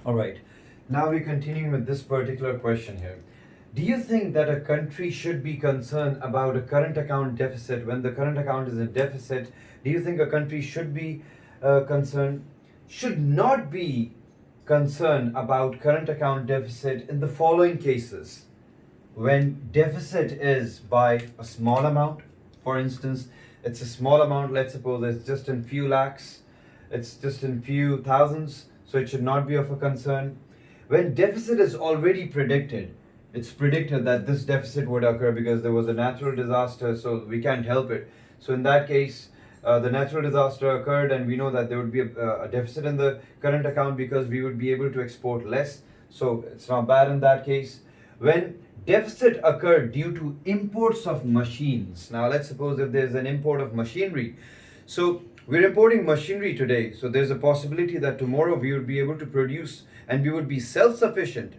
All right. Now we're continuing with this particular question here. Do you think that a country should be concerned about a current account deficit when the current account is in deficit? Do you think a country should be concerned, should not be concerned about current account deficit in the following cases? When deficit is by a small amount, for instance, it's a small amount, let's suppose it's just in few lakhs, it's just in few thousands, so it should not be of a concern. When deficit is already predicted, it's predicted that this deficit would occur because there was a natural disaster, so we can't help it. So in that case, the natural disaster occurred, and we know that there would be a deficit in the current account because we would be able to export less. So it's not bad in that case. When deficit occurred due to imports of machines. Now let's suppose if there's an import of machinery. So we're importing machinery today. So there's a possibility that tomorrow we would be able to produce and we would be self-sufficient.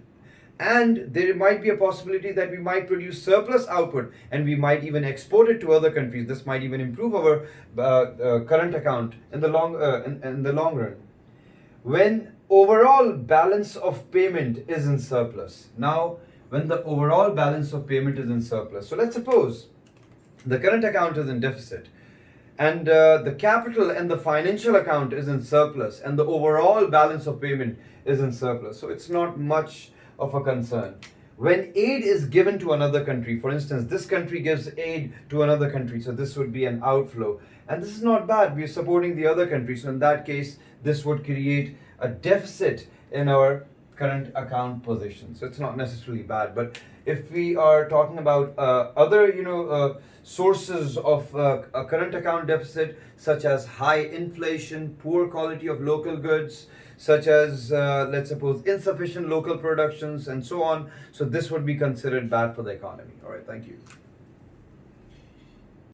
And there might be a possibility that we might produce surplus output and we might even export it to other countries. This might even improve our current account in the long run. When overall balance of payment is in surplus. Now, when the overall balance of payment is in surplus. So let's suppose the current account is in deficit and the capital and the financial account is in surplus and the overall balance of payment is in surplus. So it's not much of a concern. When aid is given to another country, for instance, this country gives aid to another country, so this would be an outflow. And this is not bad, we're supporting the other country. So in that case, this would create a deficit in our current account position. So it's not necessarily bad. But if we are talking about other sources of a current account deficit, such as high inflation, poor quality of local goods, such as let's suppose insufficient local productions and so on, so this would be considered bad for the economy. All right, thank you.